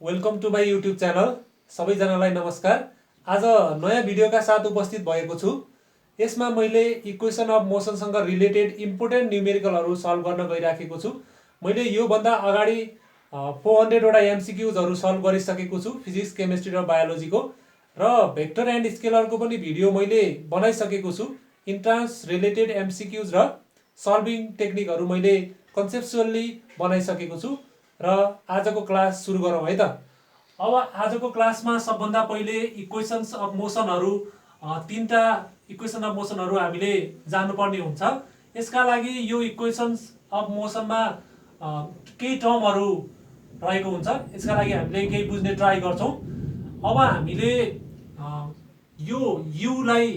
Welcome to my YouTube channel. सबैजनालाई नमस्कार। आज नयाँ भिडियोका साथ उपस्थित भएको छु। यसमा मैले इक्वेसन अफ मोसनसँग रिलेटेड इम्पोर्टेन्ट न्युमेरिकलहरू सल्भ गर्न गइराखेको छु। मैले योभन्दा अगाडि 400 वटा एमसिक्युजहरू सल्भ गरिसकेको छु फिजिक्स, केमिस्ट्री र बायोलोजीको, र भेक्टर एन्ड स्केलरको पनि भिडियो मैले बनाइसकेको छु। इन्ट्रान्स रिलेटेड एमसिक्युज र सल्भिङ टेक्निकहरू मैले कन्सेप्चुअली बनाइसकेको छु। र आजको क्लास सुरु गरौँ है त। अब आजको क्लासमा सबभन्दा पहिले इक्वेसन्स अफ मोसनहरू, तीनटा इक्वेसन अफ मोसनहरू हामीले जान्नुपर्ने हुन्छ। यसका लागि यो इक्वेसन्स अफ मोसनमा केही टर्महरू रहेको हुन्छ। यसका लागि हामीले केही बुझ्ने ट्राई गर्छौँ। अब हामीले यो युलाई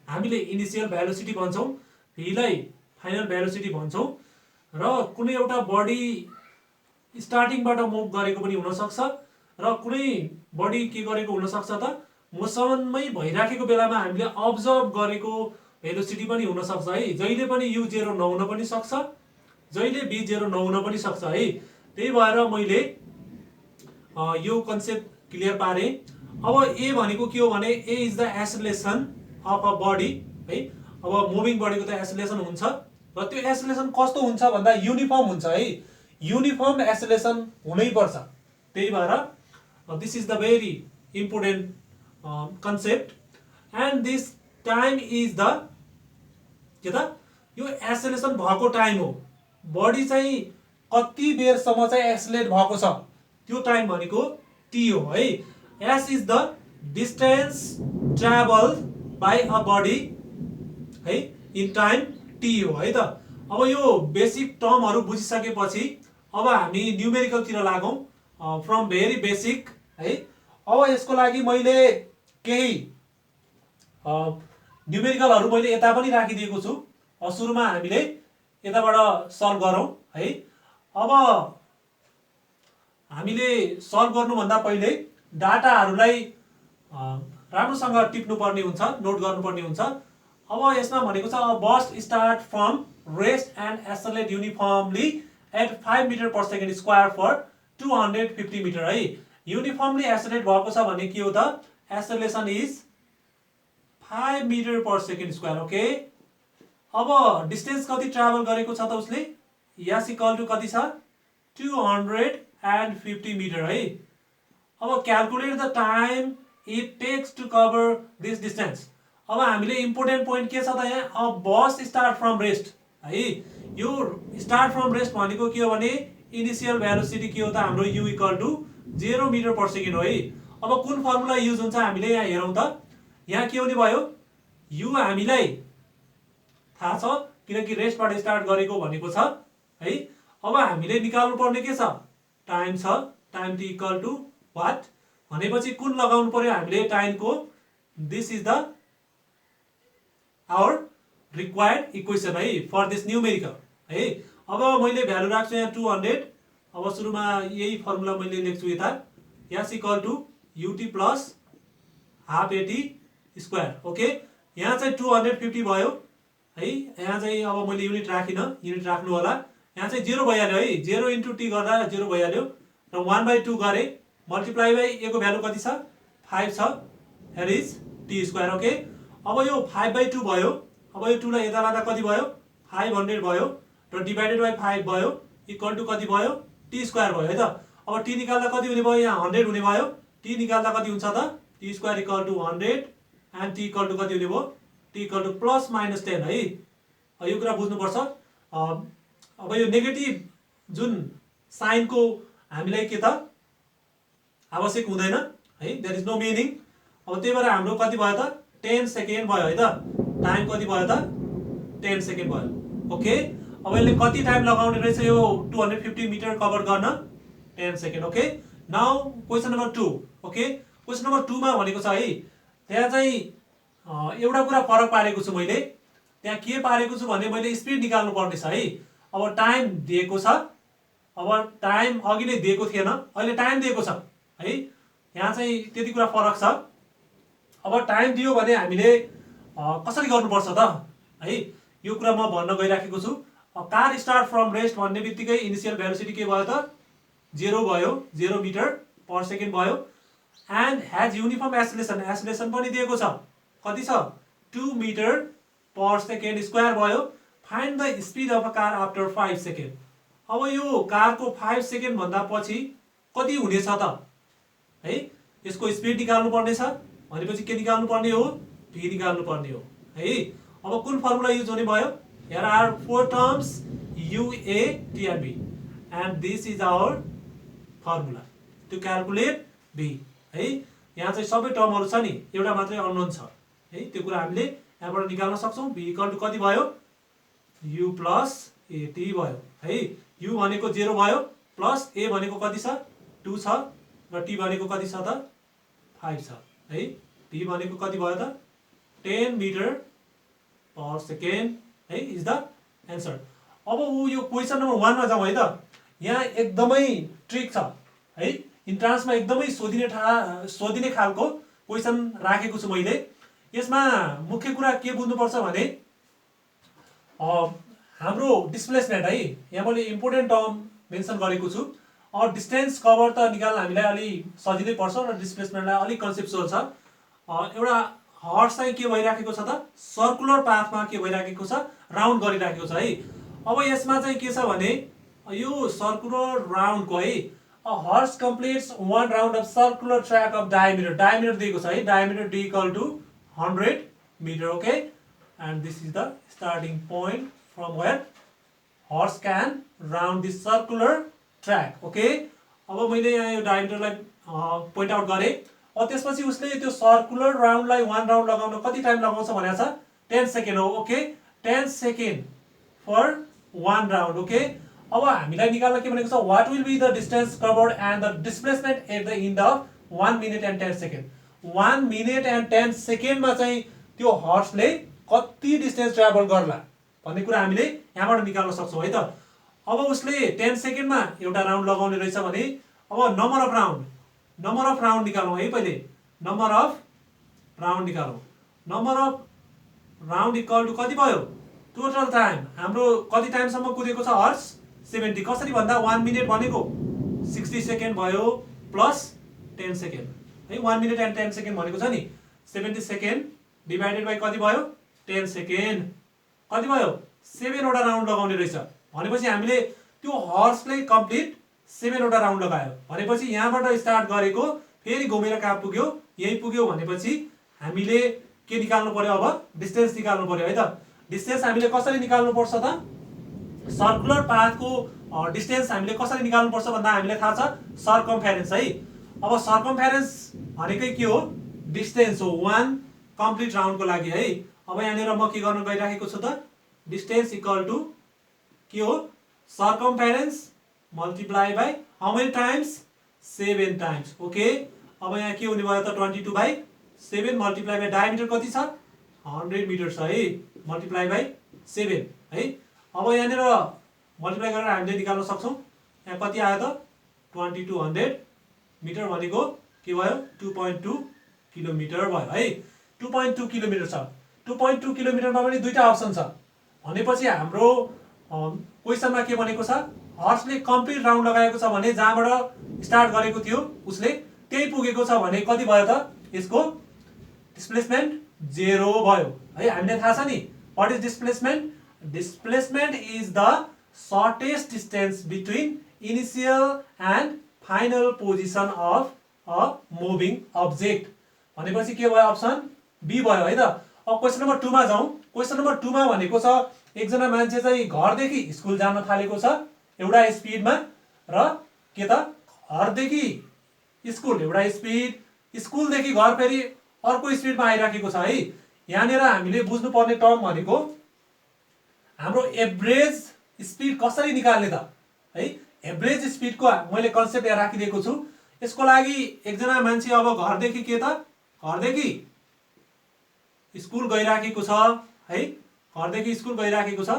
हामीले इनिसियल भेलोसिटी भन्छौँ, भीलाई फाइनल भेलोसिटी भन्छौँ, र कुनै एउटा बडी स्टार्टिङबाट मुभ गरेको पनि हुनसक्छ र कुनै बडी के गरेको हुनसक्छ त मोसनमै भइराखेको बेलामा हामीले अब्जर्भ गरेको भेलोसिटी पनि हुनसक्छ है। जहिले पनि यु जेरो नहुन पनि सक्छ, जहिले बी जेरो नहुन पनि सक्छ है। त्यही भएर मैले यो कन्सेप्ट क्लियर पारेँ। अब ए भनेको के हो भने a is the acceleration of a body है। अब मुभिङ बडीको त एसिलेसन हुन्छ, र त्यो एसिलेसन कस्तो हुन्छ भन्दा युनिफर्म हुन्छ है। युनिफर्म एसिलेसन हुनै पर्छ। त्यही भएर this is the very important concept. And this time is the के त यो एसिलेसन भएको टाइम हो। बडी चाहिँ कति बेरसम्म चाहिँ एसिलेट भएको छ त्यो टाइम भनेको टी हो है। S is the distance travel by a body है इन टाइम टी हो है त। अब यो बेसिक टर्महरू बुझिसकेपछि अब हामी न्युमेरिकलतिर लागौँ, फ्रम भेरी बेसिक है। अब यसको लागि मैले केही न्युमेरिकलहरू मैले यता पनि राखिदिएको छु। सुरुमा हामीले यताबाट सल्भ गरौँ है। अब हामीले सल्भ गर्नुभन्दा पहिले डाटाहरूलाई राम्रोसँग टिप्नुपर्ने हुन्छ, नोट गर्नुपर्ने हुन्छ। अब यसमा भनेको छ burst start from rest and accelerate uniformly at 5 metre per second square for 250 metre है। युनिफर्मली एक्सेलरेट भएको छ भने के हो त, acceleration is 5 metre per second square. Okay, अब डिस्टेन्स कति ट्राभल गरेको छ त उसले, यस इक्वल टु कति छ 250 मिटर है। अब calculate the time it takes to cover this distance. अब हामीले इम्पोर्टेन्ट पोइन्ट के छ त यहाँ, बस स्टार्ट फ्रम रेस्ट है। यो स्टार्ट फ्रम रेस्ट भनेको के हो भने इनिसियल भेलोसिटी के हो त हाम्रो u equal to 0 metre per second हो है। अब कुन फर्मुला युज हुन्छ हामीले यहाँ हेरौँ त। यहाँ के हुने भयो, यु हामीलाई थाहा छ किनकि रेस्टबाट स्टार्ट गरेको भनेको छ है। अब हामीले निकाल्नु पर्ने के छ, टाइम छ, time T equal to what भनेपछि कुन लगाउनु पर्यो हामीले टाइमको। This is the our required equation है फर दिस न्युमेरिकल है। अब मैले भ्यालु राख्छु यहाँ 200। अब सुरुमा यही फर्मुला मैले लेख्छु यता, s equal to u t plus half a t square. Okay, यहाँ चाहिँ 250 भयो है। यहाँ चाहिँ अब मैले युनिट राखिनँ, युनिट राख्नु होला। यहाँ चाहिँ 0 भइहाल्यो है, 0 इन्टु टी गर्दा 0 भइहाल्यो, र 1/2 गरेँ मल्टिप्लाई बाई ए को भ्यालु कति छ 5 छ, here is T square. Okay, अब यो 5/2 भयो। अब यो 2 लाई यता लाँदा कति भयो 500 भयो, र डिभाइडेड बाई 5 भयो, इक्वल टु कति भयो टी स्क्वायर भयो है त। अब टी निकाल्दा कति हुने भयो, यहाँ 100 हुने भयो। टी निकाल्दा कति हुन्छ त, T square equal to 100 and T equal to कति हुने भयो, T equal to plus minus 10 है। यो कुरा बुझ्नुपर्छ। अब यो नेगेटिभ जुन साइनको हामीलाई के त आवश्यक हुँदैन है, देयर इज नो मिनिङ। अब त्यही भएर हाम्रो कति भयो त 10 सेकेन्ड भयो है त। टाइम कति भयो त 10 सेकेन्ड भयो। ओके, अब यसले कति टाइम लगाउने रहेछ यो 250 मिटर कभर गर्न, 10 second. Okay, now question number 2। Okay, question number 2 मा भनेको छ है, त्यहाँ चाहिँ एउटा कुरा फरक पारेको छु मैले। त्यहाँ के पारेको छु भने मैले स्पिड निकाल्नु पर्ने छ है। अब टाइम दिएको छ, अब टाइम अघि नै दिएको थिएन, अहिले टाइम दिएको छ है। यहाँ चाहिँ त्यति कुरा फरक छ। अब टाइम दियो भने हामीले कसरी गर्नुपर्छ त है, यो कुरा म भन्न गइराखेको छु। कार स्टार्ट फ्रम रेस्ट भन्ने बित्तिकै इनिसियल भेलोसिटी के भयो त 0 भयो, 0 मिटर पर सेकेन्ड भयो एन्ड ह्याज युनिफर्म एसिलेसन, एसिलेसन पनि दिएको छ, कति छ 2 मिटर पर सेकेन्ड स्क्वायर भयो। Find the speed of a car after 5 second. अब यो कारको 5 सेकेन्ड भन्दा पछि कति हुनेछ त है, यसको स्पिड निकाल्नु पर्ने छ भनेपछि के निकाल्नु पर्ने हो, v निकाल्नु पर्ने हो है। अब कुन फर्मुला युज हुने भयो, here are 4 terms u, a, t and b and this is our formula to calculate v है। यहाँ चाहिँ सबै टर्महरु छ नि, एउटा मात्रै अननोन छ है, त्यो कुरा हामीले यहाँबाट निकाल्न सक्छौं। v इक्वल टु कति भयो, u प्लस at भयो है। u भनेको 0 भयो प्लस a भनेको कति छ 2 छ र t भनेको कति छ त 5 छ है। t भनेको कति भयो त 10 मिटर पर सेकेन्ड है इज द एन्सर। अब यो क्वेशन नम्बर 1 मा जाउँ है त। यहाँ एकदमै ट्रिक छ है, इन्ट्रान्समा एकदमै सोधिने खालको क्वेशन राखेको छु मैले। यसमा मुख्य कुरा के बुझ्नुपर्छ भने हाम्रो डिस्प्लेसमेन्ट है, यहाँ मैले इम्पोर्टेन्ट टर्म मेन्सन गरेको छु। डिस्टेन्स कभर त निकाल्न हामीलाई अलि सजिलै पर्छ र डिस्प्लेसमेन्टलाई अलि कन्सेप्चुअल छ। एउटा हर्स चाहिँ के भइराखेको छ त सर्कुलर पाथमा के भइराखेको छ, राउन्ड गरिराखेको छ है। अब यसमा चाहिँ के छ भने यो सर्कुलर राउन्डको है, a horse completes 1 round of circular track of diameter, diameter दिएको छ है, diameter d equal to 100 meter, okay, and this is the starting point from where horse can round this circular track, okay। अब मैले यहाँ यो डायमिटरलाई point out गरे। अब त्यसपछि उसले त्यो सर्कुलर राउन्डलाई 1 राउन्ड लगाउन कति टाइम लगाउँछ भनेको छ 10 सेकेन्ड हो, okay 10 second for 1 round, okay. अब हामीलाई निकाल्न के भनेको छ, what will be the distance covered and the displacement at the end of 1 minute and 10 second. 1 minute and 10 सेकेन्डमा चाहिँ त्यो हर्सले कति डिस्टेन्स ट्राभल गर्ला भन्ने कुरा हामीले यहाँबाट निकाल्न सक्छौं है त। अब उसले 10 सेकेन्डमा एउटा राउन्ड लगाउने रहेछ भने अब नम्बर अफ राउन्ड निकालौं है। पहिले नम्बर अफ राउन्ड निकालौं। Number of round equal to कति भयो, टोटल टाइम हाम्रो कति टाइमसम्म कुदेको छ हर्स 70। कसरी भन्दा 1 मिनेट भनेको 60 सेकेन्ड भयो प्लस 10 सेकेन्ड है। 1 मिनेट एन्ड 10 सेकेन्ड भनेको छ नि 70 सेकेन्ड डिभाइडेड बाइ कति भयो 10 सेकेन्ड, कति भयो 7 वटा राउन्ड लगाउने रहेछ भनेपछि हामीले त्यो हर्सले कम्प्लिट 7 वटा राउन्ड लगायो भनेपछि यहाँबाट स्टार्ट गरेको फेरि घुमेर कहाँ पुग्यो, यही पुग्यो भनेपछि हामीले के निकाल्नु पर्यो, अब डिस्टेन्स निकाल्नु पर्यो है त। डिस्टेन्स हामीले कसरी निकाल्नु पर्छ त, सर्कुलर पाथको डिस्टेन्स हामीले कसरी निकाल्नु पर्छ भन्दा हामीलाई थाहा छ सर्कमफेरेन्स है। अब सर्कमफेरेन्स भनेकै के हो, डिस्टेन्स हो 1 कम्प्लिट राउन्डको लागि है। अब यहाँनिर म के गर्न गइराखेको छु त, डिस्टेन्स इक्वल टु के हो circumference multiply by how many times 7 times, okay. अब यहाँ के हुने भयो त 22/7 मल्टिप्लाई बाइ डायमिटर कति छ 100 मिटर छ है, मल्टिप्लाई बाइ 7 है। अब यहाँनिर मल्टिप्लाई गरेर हामीले निकाल्न सक्छौं, यहाँ कति आयो त 2200 मिटर भनेको के भयो 2.2 किलोमिटर भयो है। 2.2 किलोमिटर छ। 2.2 किलोमिटरमा पनि दुईटा अप्सन छ भनेपछि हाम्रो क्वेशनमा के भनेको छ, हर्सले कम्प्लिट राउन्ड लगाएको छ भने जहाँबाट स्टार्ट गरेको थियो उसले त्यही पुगेको छ भने कति भयो त, यसको डिस्प्लेसमेन्ट 0 भयो है। हामीले थाहा छ नि what is displacement, displacement is the shortest distance between initial and final position of a moving object भनेपछि के भयो, अप्सन बी भयो है त। अब क्वेशन नम्बर 2 मा जाउँ। क्वेशन नम्बर 2 मा भनेको छ एकजना मान्छे चाहिँ घरदेखि स्कुल जान थालेको छ एउटा स्पिडमा र के त घरदेखि स्कुल एउटा स्पिड, स्कुलदेखि घर फेरि अर्को स्पिडमा आइराखेको छ है। यहाँनिर हामीले बुझ्नुपर्ने टर्म भनेको हाम्रो एभरेज स्पिड कसरी निकाल्ने त है। एभरेज स्पिडको मैले कन्सेप्ट यहाँ राखिदिएको छु। यसको लागि एकजना मान्छे अब घरदेखि के त घरदेखि स्कुल गइराखेको छ है, घरदेखि स्कुल गइराखेको छ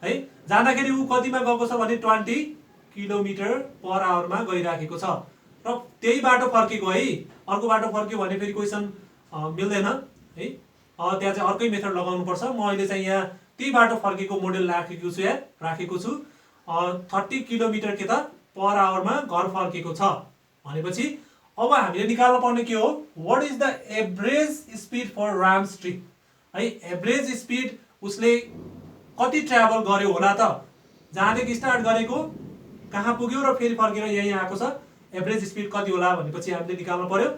है। जाँदाखेरि ऊ कतिमा गएको छ भने 20 किलोमिटर पर आवरमा गइराखेको छ र त्यही बाटो फर्केको है। अर्को बाटो फर्क्यो भने फेरि क्वेशन मिल्दैन है, त्यहाँ चाहिँ अर्कै मेथड लगाउनु पर्छ। म अहिले चाहिँ यहाँ त्यही बाटो फर्केको मोडेल राखेको छु 30 किलोमिटर के त पर आवरमा घर फर्केको छ भनेपछि अब हामीले निकाल्न पर्ने के हो what is the average speed for राम्स ट्री है एभरेज स्पिड उसले कति ट्राभल गर्यो होला त जहाँदेखि स्टार्ट गरेको कहाँ पुग्यो र फेरि फर्केर यही आएको छ एभरेज स्पिड कति होला भनेपछि हामीले निकाल्नु पर्यो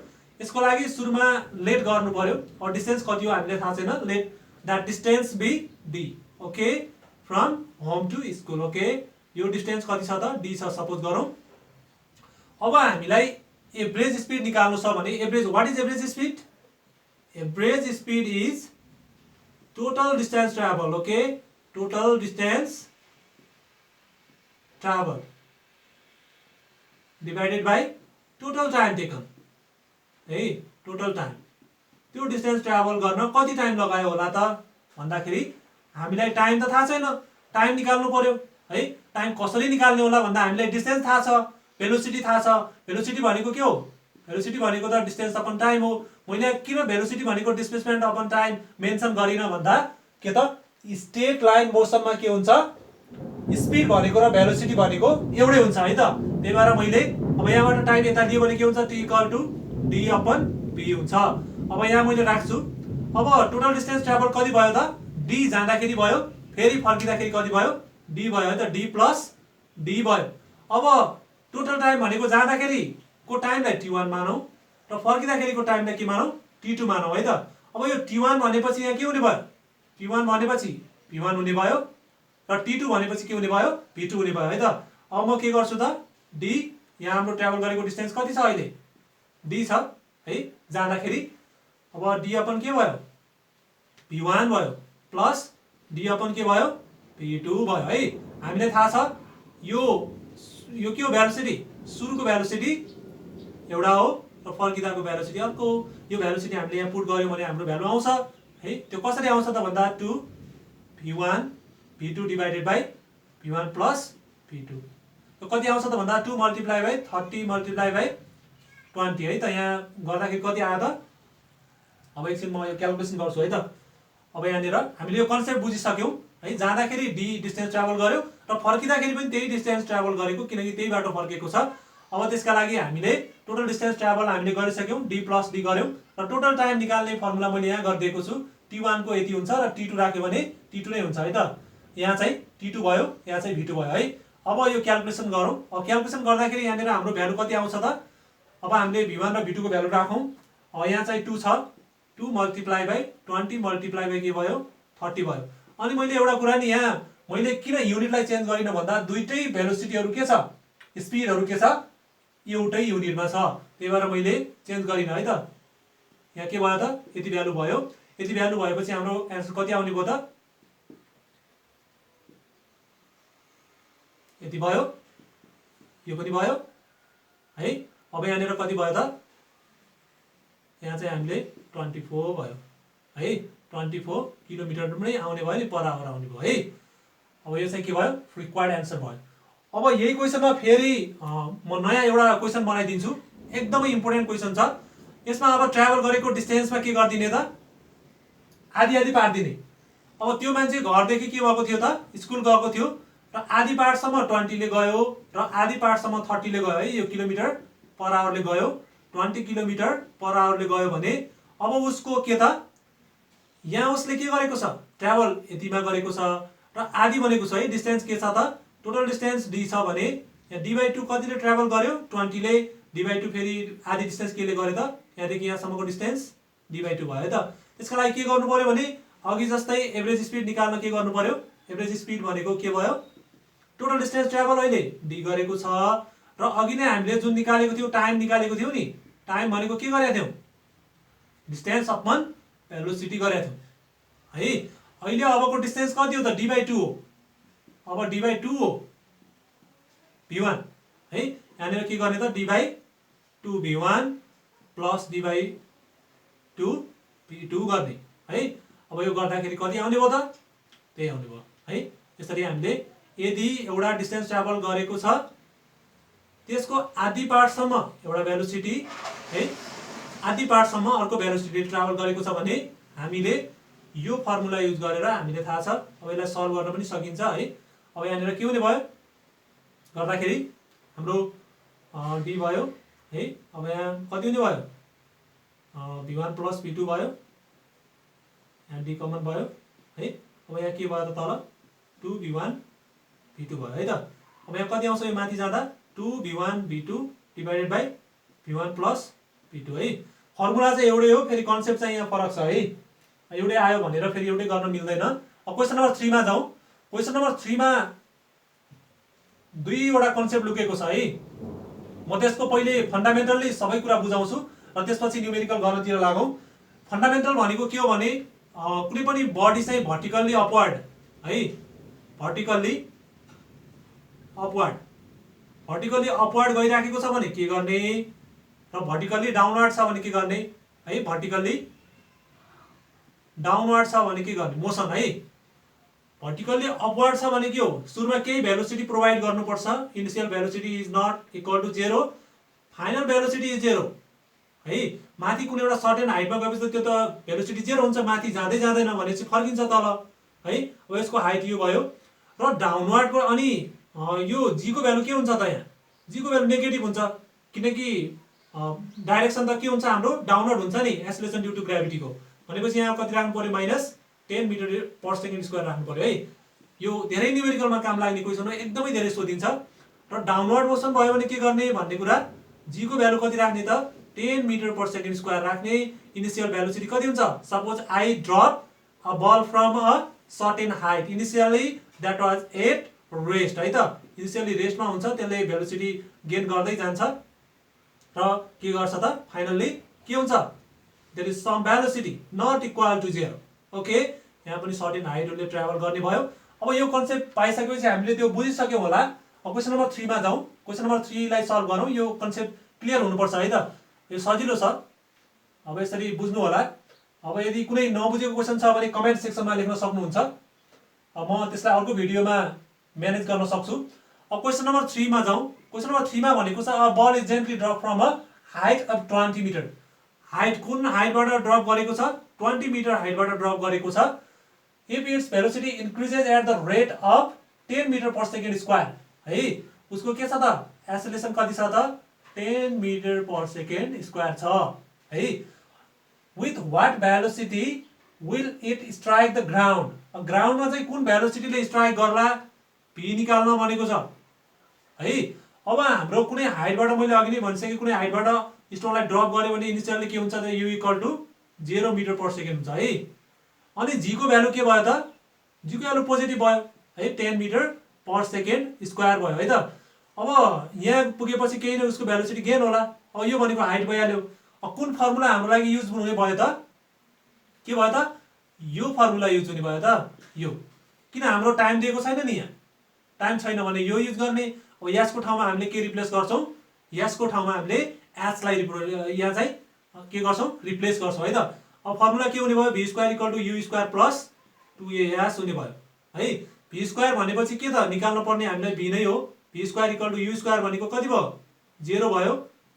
यसको लागि सुरुमा लेट गर्नु पर्यो और डिस्टेन्स कति हो हामीले थाहा छैन let that distance be D okay from home to school okay यो डिस्टेन्स कति छ त डी छ सपोज गरौँ अब हामीलाई एभरेज स्पिड निकाल्नु छ भने average what is average speed is total distance travel okay total distance travel divided by total time taken है total time त्यो डिस्टेन्स ट्राभल गर्न कति टाइम लगायो होला त भन्दाखेरि हामीलाई टाइम त थाहा छैन टाइम निकाल्नु पर्यो है टाइम कसरी निकाल्ने होला भन्दा हामीलाई डिस्टेन्स थाहा छ भेलोसिटी थाहा छ भेलोसिटी भनेको के हो भेलोसिटी भनेको त डिस्टेन्स अपन टाइम हो मैले किन भेलोसिटी भनेको डिस्प्लेसमेन्ट अपन टाइम मेन्सन गरिन भन्दा के त स्ट्रेट लाइन मोसनमा के हुन्छ स्पिड भनेको र भेलोसिटी भनेको एउटै हुन्छ है त त्यही भएर मैले अब यहाँबाट टाइम यता दियो भने के हुन्छ t equal to d upon v हुन्छ अब यहाँ मैले राख्छु अब टोटल डिस्टेन्स ट्राभल कति भयो त d जाँदाखेरि भयो फेरि फर्किँदाखेरि कति भयो d भयो है त d प्लस d भयो अब टोटल टाइम भनेको जाँदाखेरि को टाइमलाई t1 मानौं र फर्किँदाखेरिको टाइमलाई के मानौं t2 मानौं है त अब यो t1 भनेपछि यहाँ के हुने भयो t1 भनेपछि v1 हुने भयो र t2 भनेपछि के हुने भयो v2 हुने भयो है त अब म के गर्छु त d यहाँ हाम्रो ट्राभल गरेको डिस्टेन्स कति छ अहिले d छ है जाँदाखेरि अब d अपन के भयो v1 भयो प्लस d अपन के भयो v2 भयो है हामीलाई थाहा छ यो के हो भेलोसिटी सुरुको भेलोसिटी एउटा हो र फर्किँदाको भेलोसिटी अर्को यो भेलोसिटी हामीले यहाँ पुट गर्यौं भने हाम्रो भ्यालु आउँछ है त्यो कसरी आउँछ त भन्दा 2 v1 v2 divided by v1 plus v2 त्यो कति आउँछ त भन्दा 2 मल्टिप्लाई बाइ 30 मल्टिप्लाई बाइ 20 है त यहाँ गर्दाखेरि कति आयो त अब एकछिन म यो क्याल्कुलेसन गर्छु है त अब यहाँनिर हामीले यो कन्सेप्ट बुझिसक्यौं है जाँदाखेरि d डिस्टेन्स ट्राभल गर्यो र फर्किँदाखेरि पनि त्यही डिस्टेन्स ट्राभल गरेको किनकि त्यही बाटो फर्केको छ अब त्यसका लागि हामीले टोटल डिस्टेन्स ट्राभल हामीले गरिसक्यौं d प्लस d गर्यौं र टोटल टाइम निकाल्ने फर्मुला मैले यहाँ गरिदिएको छु t1 को यति हुन्छ र t2 राख्यो भने t2 नै हुन्छ है त यहाँ चाहिँ t2 भयो यहाँ चाहिँ v2 भयो है अब यो क्याल्कुलेसन गरौँ अब क्याल्कुलेसन गर्दाखेरि यहाँनिर हाम्रो भ्यालु कति आउँछ त अब हामीले v1 र v2 को भ्यालु राखौं अब यहाँ चाहिँ 2 छ 2 मल्टिप्लाई बाइ 20 मल्टिप्लाई बाइ के भयो 30 भयो अनि मैले एउटा कुरा नि यहाँ मैले किन युनिटलाई चेन्ज गरिन भन्दा दुईटै भेलोसिटीहरु के छ स्पिडहरु के छ एउटै युनिटमा छ त्यही भएर मैले चेन्ज गरिन है त यहाँ के भयो त यति भ्यालु भयो यति भ्यालु भएपछि हाम्रो एन्सर कति आउने भयो त यति भयो यो पनि भयो है अब यहाँनिर कति भयो त यहाँ चाहिँ हामीले 24 भयो है 24 किलोमिटर पनि आउने भयो नि पर आवर आउने भयो है अब यो चाहिँ के भयो रिक्वायर्ड एन्सर भयो अब यही क्वेशनमा फेरि म नयाँ एउटा क्वेशन बनाइदिन्छु एकदमै इम्पोर्टेन्ट क्वेशन छ यसमा अब ट्राभल गरेको डिस्टेन्समा के गर्दिने त आधी आधी पार्दिने अब त्यो मान्छे घरदेखि के भएको थियो त स्कुल गएको थियो र आधी पार्टसम्म 20 ले गयो र आधी पार्टसम्म 30 ले गयो है यो किलोमिटर पर आवरले गयो 20 किलोमिटर पर आवरले गयो भने अब उसको के त यहाँ उसले के गरेको छ ट्राभल यतिमा गरेको छ र आधी भनेको छ है डिस्टेन्स के छ त टोटल डिस्टेन्स d छ भने यहाँ d/2 कतिले ट्राभल गर्यो 20 ले d/2 फेरि आधी डिस्टेन्स केले गर्यो त यहाँदेखि यहाँसम्मको डिस्टेन्स d/2 भयो त त्यसका लागि के गर्नु पर्यो भने अघि जस्तै एभरेज स्पिड निकाल्न के गर्नु पर्यो एभरेज स्पिड भनेको के भयो टोटल डिस्टेन्स ट्राभल अहिले d गरेको छ र अघि नै हामीले जुन निकालेको थियो टाइम निकालेको थियो नि टाइम भनेको के गरेका थियौ डिस्टेन्स अपन भेलोसिटी गरेका थियौ है अहिले अबको डिस्टेन्स कति हो त d/2 हो अब d/2 हो v1 है यहाँनिर के गर्ने त d/2 v1 plus d/2 v2 गर्ने है अब यो गर्दाखेरि कति आउने भयो त त्यही आउने भयो है यसरी हामीले यदि एउटा डिस्टेन्स ट्राभल गरेको छ त्यसको आधी पार्टसम्म एउटा भेलोसिटी है आधी पार्टसम्म अर्को भेलोसिटी ट्राभल गरेको छ भने हामीले यो फर्मुला युज गरेर हामीले थाहा छ अब यसलाई सल्भ गर्न पनि सकिन्छ है अब यहाँनिर के हुने भयो गर्दाखेरि हाम्रो डी भयो है। अब यहाँ कति हुने भयो v1 प्लस v2 भयो, यहाँ डी कमन भयो है। अब यहाँ के भयो त तल 2v1 v2 भयो है त। अब यहाँ कति आउँछ यो माथि जाँदा 2v1 v2 divided by v1 plus v2 है। फर्मुला चाहिँ एउटै हो, फेरि कन्सेप्ट चाहिँ यहाँ फरक छ है। एउटै आयो भनेर फेरि एउटै गर्न मिल्दैन। अब क्वेसन नम्बर 3 मा जाउँ। क्वेसन नम्बर 3 मा दुईवटा कन्सेप्ट लुकेको छ है। म त्यसको पहिले फन्डामेन्टल्ली सबै कुरा बुझाउँछु र त्यसपछि न्युमेरिकल गर्नतिर लागौँ। फन्डामेन्टल भनेको के हो भने कुनै पनि बडी चाहिँ भर्टिकल्ली अपवर्ड है, भर्टिकल्ली अपवर्ड गइराखेको छ भने के गर्ने, र भर्टिकल्ली डाउनवर्ड छ भने के गर्ने है। भर्टिकल्ली डाउनवर्ड छ भने के गर्ने, मोसन है। भर्टिकल्ली अपवर्ड छ भने के हो, सुरुमा केही भेलोसिटी प्रोभाइड गर्नुपर्छ। Initial velocity is not equal to 0, final velocity is 0 है। माथि कुनै एउटा सर्टेन हाइटमा गएपछि त्यो त भेलोसिटी 0 हुन्छ, माथि जाँदै जाँदैन भनेपछि फर्किन्छ तल है। अब यसको हाइट यो भयो र डाउनवर्डको अनि यो जी को भ्यालु के हुन्छ त, यहाँ जी को भ्यालु नेगेटिभ हुन्छ किनकि डाइरेक्सन त के हुन्छ हाम्रो डाउनवर्ड हुन्छ नि, एक्सेलरेसन ड्यू टु ग्राभिटीको। भनेपछि यहाँ कति राख्नु पर्यो, -10 मिटर पर सेकेन्ड स्क्वायर राख्नु पर्यो है। यो धेरै न्युमेरिकलमा काम लाग्ने क्वेसन हो, एकदमै धेरै सोधिन्छ। र डाउनवर्ड मोसन भयो भने के गर्ने भन्ने कुरा, जी को भ्यालु कति राख्ने त 10 मिटर पर सेकेन्ड स्क्वायर राख्ने। इनिशियल भेलोसिटी कति हुन्छ, suppose I drop a ball from a certain height, initially that was at rest है त। इनिशियली रेस्टमा हुन्छ, त्यसले भेलोसिटी गेन गर्दै जान्छ र के गर्छ त फाइनल्ली के हुन्छ, there is some velocity not equal to 0 okay. यहाँ पनि सर्टेन हाइटले ट्राभल गर्ने भयो। अब यो कन्सेप्ट पाइसकेपछि हामीले त्यो बुझिसक्यौँ होला। अब क्वेसन नम्बर 3 मा जाउँ। क्वेसन नम्बर 3 लाई सल्भ गरौँ। यो कन्सेप्ट क्लियर हुनुपर्छ है त, यो सजिलो छ। अब यसरी बुझ्नु होला। अब यदि कुनै नबुझेको क्वेसन छ भने कमेन्ट सेक्सनमा लेख्न सक्नुहुन्छ, म त्यसलाई अर्को भिडियोमा म्यानेज गर्न सक्छु। अब क्वेसन नम्बर 3 मा जाउँ। क्वेसन नम्बर 3 मा भनेको छ a ball is gently drop from a height of 20 metre. Height कुन हाइटबाट ड्रप गरेको छ, 20 मिटर हाइटबाट ड्रप गरेको छ। If its velocity increases at the rate of 10 metre per second square है। उसको के छ त, एक्सेलरेसन कति छ त 10 मिटर पर सेकेन्ड स्क्वायर छ है। With what velocity will it strike the ground. ग्राउन्डमा चाहिँ कुन भेलोसिटीले स्ट्राइक गर्ला भी निकाल्न भनेको छ है। अब हाम्रो कुनै हाइटबाट मैले अघि नै भनिसकेँ, कुनै हाइटबाट स्टोनलाई ड्रप गर्यो भने इनिसियली के हुन्छ त u equal to 0 metre per second हुन्छ है। अनि जी को भ्यालु के भयो त, जी को भ्यालु पोजिटिभ भयो है, 10 मिटर पर सेकेन्ड स्क्वायर भयो है त। अब यहाँ पुगेपछि केही न उसको भेलोसिटी गेन होला। अब यो भनेको हाइट भइहाल्यो। अब कुन फर्मुला हाम्रो लागि युज हुने भयो त, के भयो त, यो फर्मुला युज हुने भयो त यो। किन हाम्रो टाइम दिएको छैन नि, यहाँ टाइम छैन भने यो युज गर्ने। अब यसको ठाउँमा हामीले के रिप्लेस गर्छौँ, यसको ठाउँमा हामीले एचलाई यहाँ चाहिँ के गर्छौँ, रिप्लेस गर्छौँ है त। अब फर्मुला के हुने भयो, v square equal to u square plus 2as हुने भयो है। भी स्क्वायर भनेपछि के त निकाल्नु पर्ने हामीलाई भी नै हो। V square equal to u square भनेको कति भयो, 0 भयो,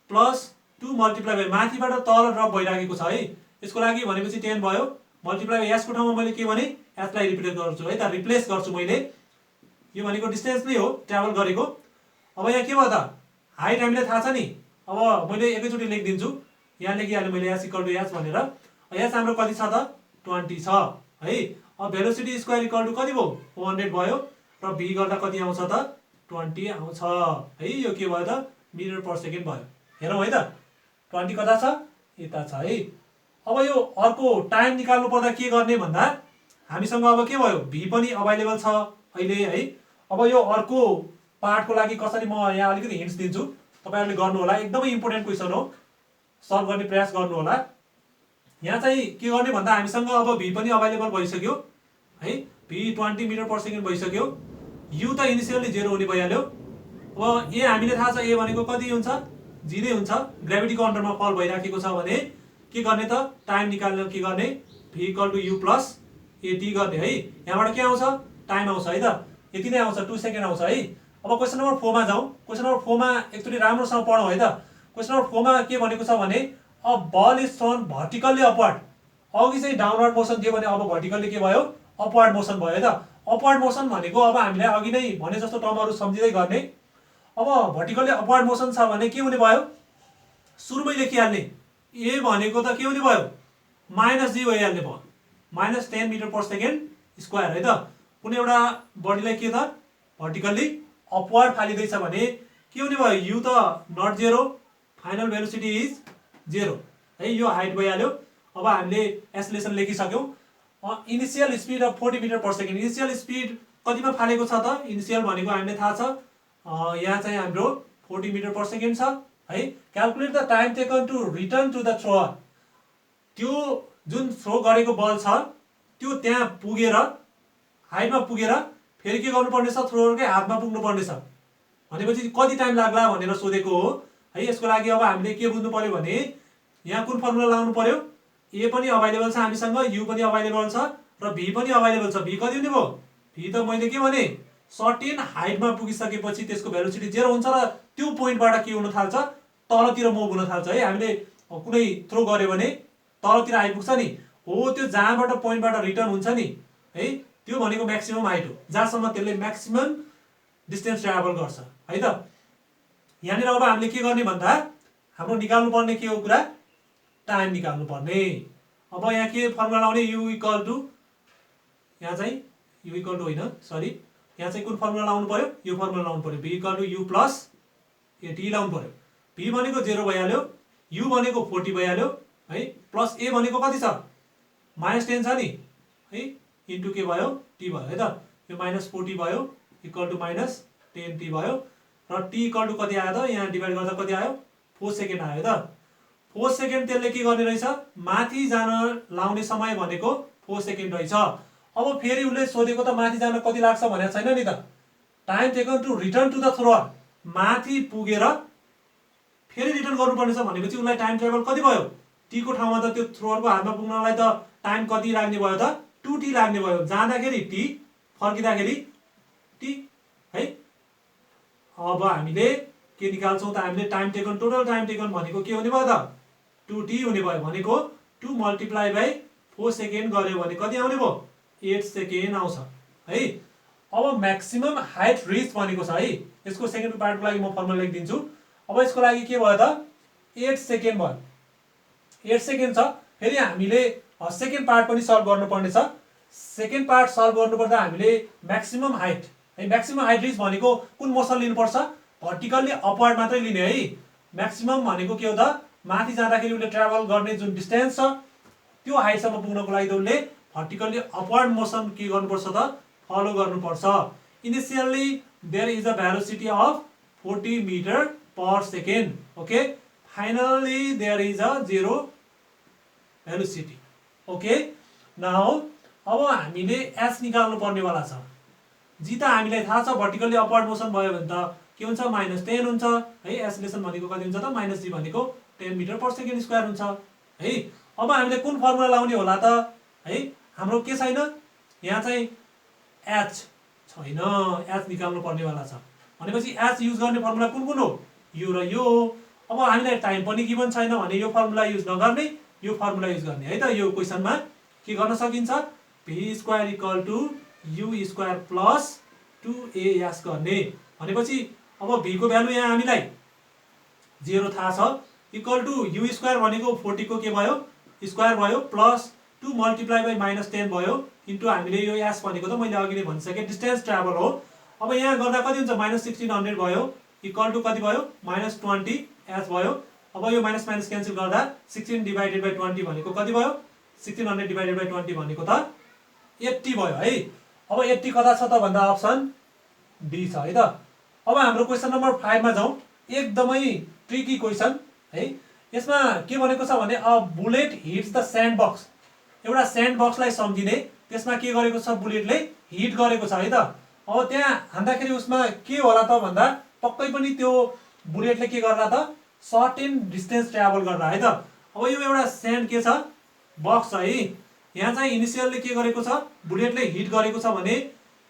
प्लस 2 मल्टिप्लाई बाई माथिबाट तल ड्रप भइराखेको छ है। यसको लागि भनेपछि 10 भयो, मल्टिप्लाई बाई यसको ठाउँमा मैले के भने एचलाई रिप्लेस गर्छु है त, रिप्लेस गर्छु मैले। यो भनेको डिस्टेन्स नै हो ट्राभल गरेको। अब यहाँ के भयो त, हाइट हामीलाई थाहा छ नि। अब मैले एकैचोटि लेखिदिन्छु, यहाँ लेखिहालेँ मैले एच इक्वल टु एच भनेर। एच हाम्रो कति छ त 20 छ है। अब भेलोसिटी स्क्वायर इक्वल टु कति भयो 400 भयो, र भी गर्दा कति आउँछ त 20 आउँछ है। यो के भयो त मिटर पर सेकेन्ड भयो। हेरौँ है त, 20 कता छ, यता छ है। अब यो अर्को टाइम निकाल्नु पर्दा के गर्ने भन्दा, हामीसँग अब के भयो, भी पनि अभाइलेबल छ अहिले है। अब यो अर्को पार्टको लागि कसरी म यहाँ अलिकति हिन्ट्स दिन्छु, तपाईँहरूले गर्नु होला। एकदमै इम्पोर्टेन्ट क्वेसन हो, सल्भ गर्ने प्रयास गर्नु होला। यहाँ चाहिँ के गर्ने भन्दा, हामीसँग अब भी पनि अभाइलेबल भइसक्यो है। भी 20 मिटर पर सेकेन्ड भइसक्यो। यु त इनिसियली 0 हुने भइहाल्यो। अब ए हामीले थाहा छ, ए भनेको कति हुन्छ, जी नै हुन्छ। ग्राभिटीको अन्डरमा फल भइराखेको छ भने के गर्ने त, टाइम निकाल्न के गर्ने, v equal to u plus a t गर्ने है। यहाँबाट के आउँछ, टाइम आउँछ है त, यति नै आउँछ, 2 सेकेन्ड आउँछ है। अब क्वेसन नम्बर 4 मा जाउँ। क्वेसन नम्बर 4 मा एकचोटि राम्रोसँग पढौँ है त। क्वेसन नम्बर 4 मा के भनेको छ भने, a ball is thrown vertically upward. अघि चाहिँ डाउनवर्ड मोसन थियो भने अब भर्टिकल्ली के भयो, अपवर्ड मोसन भयो है त। अपवर्ड मोसन भनेको अब हामीले अघि नै भने जस्तो टर्महरू सम्झिँदै गर्ने। अब भर्टिकल्ली अपवर्ड मोसन छ भने के हुने भयो, सुरुमै लेखिहाल्ने ए भनेको त के हुने भयो -g भइहाल्ने भयो, -10 मिटर पर सेकेन्ड स्क्वायर है त। कुनै एउटा बडीलाई के त भर्टिकल्ली अपवर्ड फालिँदैछ भने के हुने भयो, u त not zero, final velocity is 0 है। यो हाइट भइहाल्यो। अब हामीले एसलेसन लेखिसक्यौँ। Initial speed of 40 metre per second, initial speed कतिमा फालेको छ त, इनिसियल भनेको हामीलाई थाहा छ यहाँ चाहिँ हाम्रो 40 मिटर पर सेकेन्ड छ है। Calculate the time taken to return to the thrower, त्यो जुन थ्रो गरेको बल छ त्यो त्यहाँ पुगेर हाइटमा पुगेर फेरि के गर्नुपर्ने छ, थ्रोअरकै हातमा पुग्नु पर्ने छ भनेपछि कति टाइम लाग्ला भनेर सोधेको हो है। यसको लागि अब हामीले के बुझ्नु पर्यो भने यहाँ कुन फर्मुला लाउनु पर्यो, ए पनि अभाइलेबल छ हामीसँग, यु पनि अभाइलेबल छ र भी पनि अभाइलेबल छ। भी कति हुने भयो, भी त मैले के भने सर्टेन हाइटमा पुगिसकेपछि त्यसको भेलोसिटी 0 हुन्छ र त्यो पोइन्टबाट के हुन थाल्छ, तलतिर मुभ हुन थाल्छ है। हामीले कुनै थ्रो गर्यो भने तलतिर आइपुग्छ नि, हो त्यो जहाँबाट पोइन्टबाट रिटर्न हुन्छ नि है, त्यो भनेको म्याक्सिमम हाइट हो, जहाँसम्म त्यसले म्याक्सिमम डिस्टेन्स ट्राभल गर्छ है त। यहाँनिर अब हामीले के गर्ने भन्दा हाम्रो निकाल्नु पर्ने के हो कुरा, टाइम निकाल्नु पर्ने। अब यहाँ के फर्मुला लाउने, यु इक्वल टु, यहाँ चाहिँ यु इक्वल टु होइन सरी, यहाँ चाहिँ कुन फर्मुला लाउनु पर्यो, यो फर्मुला लाउनु पर्यो, v equal to u plus a t लाउनु पर्यो। भी भनेको 0 भइहाल्यो, यु भनेको 40 भइहाल्यो है, प्लस ए भनेको कति छ -10 छ नि है, इन्टु के भयो टी भयो है त। यो -40 भयो इक्वल टु -10t भयो र टी इक्वल टु कति आयो त, यहाँ डिभाइड गर्दा कति आयो 4 सेकेन्ड आयो त। 4 सेकेन्ड त्यसले के गर्ने रहेछ, माथि जान लाउने समय भनेको 4 सेकेन्ड रहेछ। अब फेरि उसले सोधेको त माथि जान कति लाग्छ भनेको छैन नि त, time taken to return to the thrower, माथि पुगेर फेरि रिटर्न गर्नुपर्ने छ भनेपछि उसलाई टाइम ट्राभल कति भयो, टी को ठाउँमा त त्यो थ्रोअरको हातमा पुग्नलाई त टाइम कति लाग्ने भयो त 2t लाग्ने भयो, जाँदाखेरि टी फर्किँदाखेरि टी है। अब हामीले के निकाल्छौँ त, हामीले time taken, total time taken भनेको के हुने भयो त 2t हुने भयो, भनेको 2 मल्टिप्लाई बाई 4 सेकेन्ड गर्यो भने कति आउने भयो 8 सेकेन्ड आउँछ है। अब म्याक्सिमम हाइट रिच भनेको छ है, यसको सेकेन्ड पार्टको लागि म फर्मुला लेखिदिन्छु। अब यसको लागि के भयो त 8 सेकेन्ड भयो, 8 सेकेन्ड छ। फेरि हामीले सेकेन्ड पार्ट पनि सल्भ गर्नुपर्ने छ। सेकेन्ड पार्ट सल्भ गर्नुपर्दा हामीले म्याक्सिमम हाइट है, म्याक्सिमम हाइट रिच भनेको कुन मोसन लिनुपर्छ, भर्टिकल्ली अपवर्ड मात्रै लिने है। म्याक्सिमम भनेको के हो त, माथि जाँदाखेरि उसले ट्राभल गर्ने जुन डिस्टेन्स छ त्यो हाइटसम्म पुग्नको लागि त उसले भर्टिकल्ली अपवर्ड मोसन के गर्नुपर्छ त, फलो गर्नुपर्छ। Initially there is a velocity of 40 metre per second, okay, finally there is a 0 velocity, okay. Now अब हामीले एस निकाल्नु पर्ने वाला छ। जी त हामीलाई थाहा छ भर्टिकल्ली अपवर्ड मोसन भयो भने त के हुन्छ -10 हुन्छ है, एसलेसन भनेको कति हुन्छ त -g भनेको 10 मिटर पर सेकेन्ड स्क्वायर हुन्छ है। अब हामीले कुन फर्मुला लाउने होला त है, हाम्रो के छैन यहाँ चाहिँ एच छैन, एच निकाल्नु पर्ने वाला छ भनेपछि एच युज गर्ने फर्मुला कुन कुन हो, यो र यो। अब हामीलाई टाइम पनि गिभन छैन भने यो फर्मुला युज नगर्ने, यो फर्मुला युज गर्ने है त। यो क्वेसनमा के गर्न सकिन्छ, v square equal to u square plus 2as गर्ने भनेपछि अब भी को भ्यालु यहाँ हामीलाई 0 थाहा छ, इक्वल टु यु स्क्वायर भनेको 40 को के भयो स्क्वायर भयो प्लस 2 मल्टिप्लाई बाई -10 भयो इन्टु हामीले यो एस भनेको त मैले अघि नै भनिसकेँ डिस्टेन्स ट्राभल हो। अब यहाँ गर्दा कति हुन्छ -1600 भयो इक्वल टु कति भयो -20 एस भयो। अब यो माइनस माइनस क्यान्सल गर्दा 16 डिभाइडेड बाई 20 भनेको कति भयो, 1600 डिभाइडेड बाई 20 भनेको त 80 भयो है। अब 80 कता छ त भन्दा अप्सन डी छ है त। अब हाम्रो क्वेसन नम्बर 5 मा जाउँ। एकदमै ट्रिकी क्वेसन है। यसमा के भनेको छ भने a bullet hits the sand box, एउटा स्यान्ड बक्सलाई सम्झिने, त्यसमा के गरेको छ बुलेटले हिट गरेको छ है त। अब त्यहाँ हान्दाखेरि उसमा के होला त भन्दा पक्कै पनि त्यो बुलेटले के गर्ला त सर्टेन डिस्टेन्स ट्राभल गर्ला है त। अब यो एउटा स्यान्ड के छ बक्स है, यहाँ चाहिँ इनिसियलले के गरेको छ बुलेटले हिट गरेको छ भने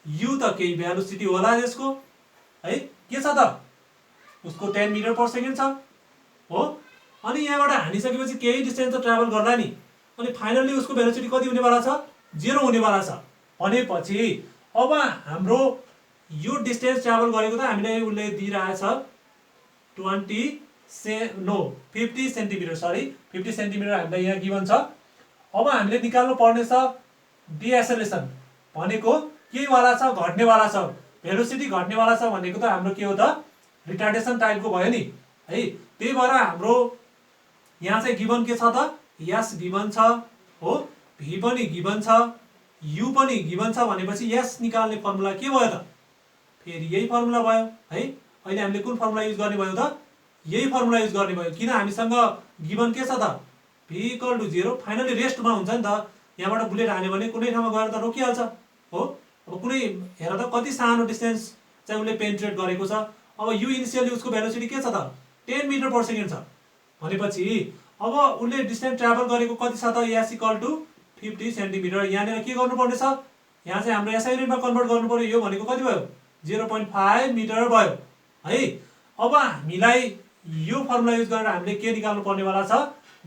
यु त केही भेलोसिटी होला यसको है, के छ त उसको 10 मिटर पर सेकेन्ड छ हो। अनि यहाँबाट हानिसकेपछि केही डिस्टेन्स त ट्राभल गर्ला नि, अनि फाइनल्ली उसको भेलोसिटी कति हुनेवाला छ 0 हुनेवाला छ भनेपछि अब हाम्रो यो डिस्टेन्स ट्राभल गरेको त हामीलाई उसले दिइरहेछ 50 सेन्टिमिटर, सरी 50 सेन्टिमिटर हामीलाई यहाँ गिभन छ। अब हामीले निकाल्नु पर्ने छ डिएसेलेरेसन भनेको के वाला छ, घट्नेवाला छ। भेलोसिटी घट्नेवाला छ भनेको त हाम्रो के हो त, रिटार्डेसन टाइपको भयो नि है। त्यही भएर हाम्रो यहाँ चाहिँ गिभन के छ त, यस गिभन छ हो, भी पनि गिभन छ, यु पनि गिभन छ भनेपछि यस निकाल्ने फर्मुला के भयो त, फेरि यही फर्मुला भयो है। अहिले हामीले कुन फर्मुला युज गर्ने भयो त, यही फर्मुला युज गर्ने भयो। किन हामीसँग गिभन के छ त, v = 0। फाइनली रेस्टमा हुन्छ नि त, यहाँबाट बुलेट हान्यो भने कुनै ठाउँमा गएर त रोकिहाल्छ हो। अब कुनै हेर त कति सानो डिस्टेन्स चाहिँ उसले पेनिट्रेट गरेको छ। अब यु इनिसियली उसको भेलोसिटी के छ त, 10 मिटर पर सेकेन्ड छ भनेपछि अब उसले डिस्टेन्स ट्राभल गरेको कति छ त, s = 50 सेन्टिमिटर। यहाँनिर के गर्नुपर्ने छ, यहाँ चाहिँ हाम्रो SI युनिटमा कन्भर्ट गर्नु पर्यो। यो भनेको कति भयो, 0.5 मिटर भयो है। अब हामीलाई यो फर्मुला युज गरेर हामीले के निकाल्नु पर्नेवाला छ,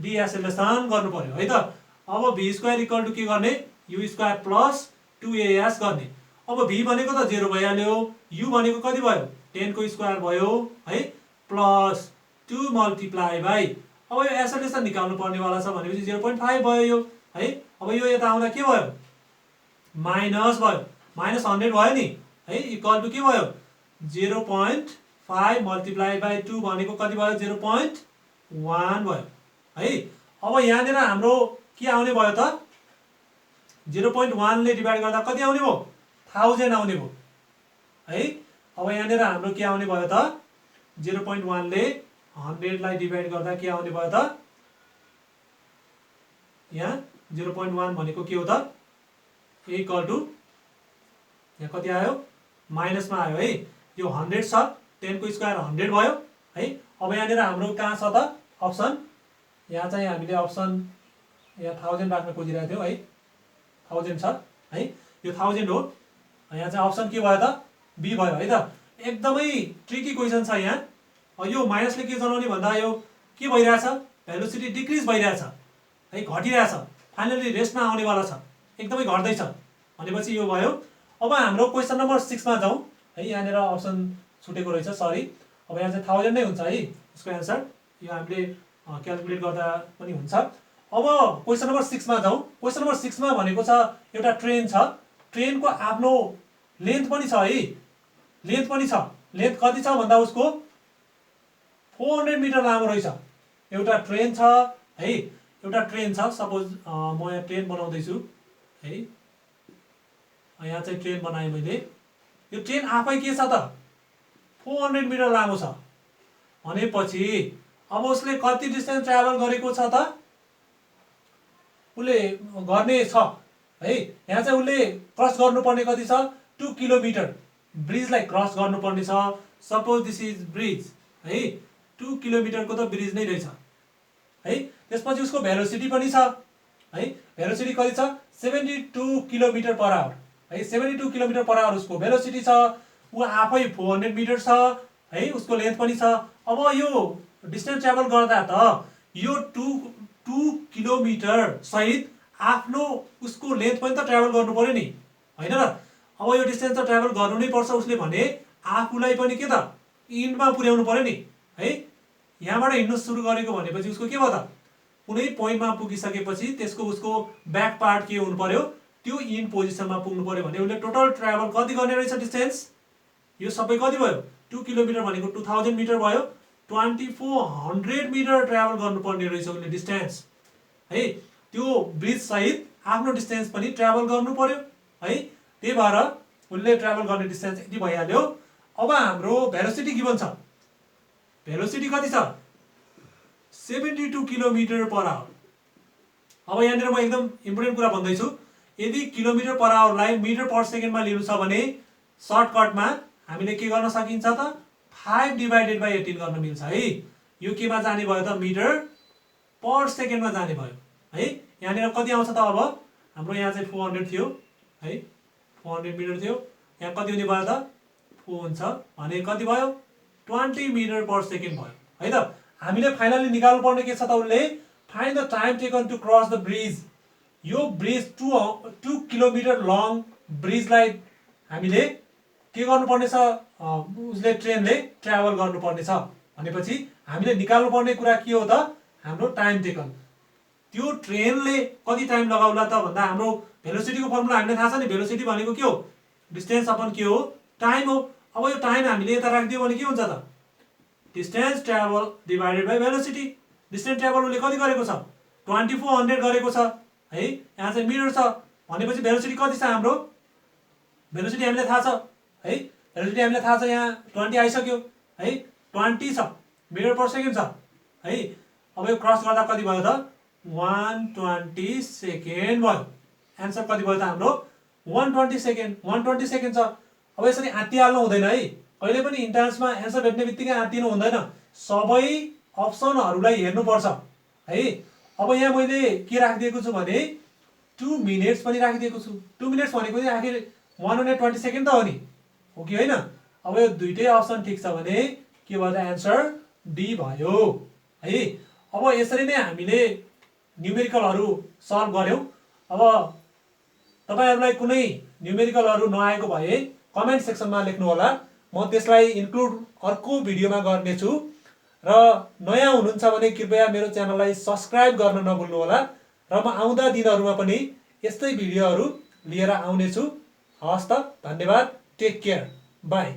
डिएसेलेरेसन गर्नु पर्यो है त। अब v² = के गर्ने, u² + 2as गर्ने। अब v भनेको त 0 भइहाल्यो, u भनेको कति भयो, 10 को स्क्वायर भयो है, प्लस 2 मल्टिप्लाई बाई, अब यो एसेलेरेसन निकाल्नु पर्नेवाला छ भनेपछि 0.5 भयो यो है। अब यो यता आउँदा के भयो, माइनस भयो, -100 भयो नि है, इक्वल टु के भयो, 0.5 मल्टिप्लाई बाई 2 भनेको कति भयो, 0.1 भयो है। अब यहाँनिर हाम्रो के आउने भयो त, 0.1 ले डिभाइड गर्दा कति आउने भयो, 1000 आउने भयो है। अब यहाँनिर हाम्रो के आउने भयो त, 0.1 ले 100 लाई डिभाइड गर्दा के आउने भयो त, यहाँ 0.1 भनेको के हो त, इक्वल टु यहाँ कति आयो, माइनसमा आयो है। यो 100 छ, 10 को स्क्वायर 100 भयो है। अब यहाँनिर हाम्रो कहाँ छ त अप्सन, यहाँ चाहिँ हामीले अप्सन यहाँ 1000 राख्न खोजिरहेको थियौँ है, 1000 छ है, यो 1000 हो। यहाँ चाहिँ अप्सन के भयो त, बी भयो है त। एकदमै ट्रिकी क्वेसन छ यहाँ। यो माइनसले के जनाउने भन्दा यो के भइरहेछ, भेलोसिटी डिक्रिज भइरहेछ है, घटिरहेछ, फाइनली रेस्टमा आउनेवाला छ, एकदमै घट्दैछ भनेपछि यो भयो। अब हाम्रो क्वेसन नम्बर 6 मा जाउँ है। यहाँनिर अप्सन छुटेको रहेछ, सरी। अब यहाँ चाहिँ 1000 नै हुन्छ है यसको एन्सर, यो हामीले क्याल्कुलेट गर्दा पनि हुन्छ। अब क्वेसन नम्बर 6 मा जाउँ। क्वेसन नम्बर 6 मा भनेको छ एउटा ट्रेन छ, ट्रेनको आफ्नो लेन्थ पनि छ है, लेन्थ पनि छ। लेन्थ कति छ भन्दा उसको 400 मिटर लामो रहेछ। एउटा ट्रेन छ है, एउटा ट्रेन छ, सपोज म यहाँ ट्रेन बनाउँदैछु है, यहाँ चाहिँ ट्रेन बनाएँ मैले। यो ट्रेन आफै के छ त, 400 मिटर लामो छ भनेपछि अब उसले कति डिस्टेन्स ट्राभल गरेको छ त, उसले गर्ने छ है। यहाँ चाहिँ उसले क्रस गर्नुपर्ने कति छ, 2 किलोमिटर ब्रिजलाई क्रस गर्नुपर्ने छ। सपोज दिस इज ब्रिज है, 2 किलोमिटरको त ब्रिज नै रहेछ है। त्यसपछि उसको भेलोसिटी पनि छ है, भेलोसिटी कति छ, 72 किलोमिटर पर आवर है, 72 किलोमिटर पर आवर उसको भेलोसिटी छ। ऊ आफै 400 मिटर छ है, उसको लेन्थ पनि छ। अब यो डिस्टेन्स ट्राभल गर्दा त यो 2 किलोमिटर सहित आफ्नो उसको लेन्थ पनि त ट्राभल गर्नु पर्यो नि हैन र। अब यो डिस्टेन्स त ट्राभल गर्नु नै पर्छ उसले भने आफूलाई पनि के त इन्डमा पुर्याउनु पर्यो नि है। यहाँबाट हिँड्नु सुरु गरेको भनेपछि उसको के भयो त, कुनै पोइन्टमा पुगिसकेपछि त्यसको उसको ब्याक पार्ट के हुनु पर्यो, त्यो इन पोजिसनमा पुग्नु पर्यो भने उसले टोटल ट्राभल कति गर्ने रहेछ डिस्टेन्स, यो सबै कति भयो, 2 किलोमिटर भनेको 2000 मिटर भयो, 2400 मिटर ट्राभल गर्नुपर्ने रहेछ उसले डिस्टेन्स है। त्यो ब्रिज सहित आफ्नो डिस्टेन्स पनि ट्राभल गर्नु पर्यो है। त्यही भएर उसले ट्राभल गर्ने डिस्टेन्स यति भइहाल्यो। अब हाम्रो भेलोसिटी गिभन छ, भेलोसिटी कति छ, 72 किलोमिटर पर आवर। अब यहाँनिर म एकदम इम्पोर्टेन्ट कुरा भन्दैछु, यदि किलोमिटर पर आवरलाई मिटर पर सेकेन्डमा लिनु छ भने सर्टकटमा हामीले के गर्न सकिन्छ त, 5/18 गर्न मिल्छ है। यो केमा जाने भयो त, मिटर पर सेकेन्डमा जाने भयो है। यहाँनिर कति आउँछ त, अब हाम्रो यहाँ चाहिँ 400 थियो है, 400 मिटर थियो, यहाँ कति हुने भयो त, 4 हुन्छ भने कति भयो, 20 मिटर पर सेकेन्ड भयो है त। हामीले फाइनली निकाल्नु पर्ने के छ त, उसले find the time taken to cross the bridge. यो ब्रिज 2 किलोमिटर लङ ब्रिजलाई हामीले के गर्नुपर्ने छ, उसले ट्रेनले ट्राभल गर्नुपर्ने छ भनेपछि हामीले निकाल्नुपर्ने कुरा के हो त, हाम्रो टाइम टेकन। त्यो ट्रेनले कति टाइम लगाउला त भन्दा हाम्रो भेलोसिटीको फर्मुला हामीलाई थाहा छ नि। भेलोसिटी भनेको के हो, डिस्टेन्स अपन के हो, टाइम हो। अब यो टाइम हामीले यता राखिदियो भने के हुन्छ त, distance travel divided by velocity. Distance travel उसले कति गरेको छ, 2400 गरेको छ है। यहाँ चाहिँ मिटर छ भनेपछि भेलोसिटी कति छ हाम्रो, भेलोसिटी हामीलाई थाहा छ है। भेलोसिटी हामीलाई थाहा छ, यहाँ 20 आइसक्यो है, 20 छ, मिटर पर सेकेन्ड छ है। अब यो क्रस गर्दा कति भयो त, 120 सेकेन्ड भयो। एन्सर कति भयो त हाम्रो, 120 सेकेन्ड। 120 सेकेन्ड छ। अब यसरी आत्तिहाल्नु हुँदैन है, कहिले पनि इन्ट्रान्समा एन्सर भेट्ने बित्तिकै आत्तिनु हुँदैन, सबै अप्सनहरूलाई हेर्नुपर्छ है। अब यहाँ मैले के राखिदिएको छु भने 2 मिनट्स पनि राखिदिएको छु। 2 मिनट्स भनेको चाहिँ आखिर 120 सेकेन्ड त हो नि, हो कि होइन। अब यो दुइटै अप्सन ठिक छ भने के भयो त, एन्सर डी भयो है। अब यसरी नै हामीले न्युमेरिकलहरू सल्भ गर्यौँ। अब तपाईहरुलाई कुनै न्युमेरिकलहरू नआएको भए कमेन्ट सेक्सनमा लेख्नु होला, म त्यसलाई इन्क्लुड अर्को भिडियोमा गर्नेछु। र नयाँ हुनुहुन्छ भने कृपया मेरो च्यानललाई सब्स्क्राइब गर्न नभुल्नु होला। र म आउँदा दिनहरूमा पनि यस्तै भिडियोहरू लिएर आउनेछु। हवस् त, धन्यवाद, टेक केयर, बाई।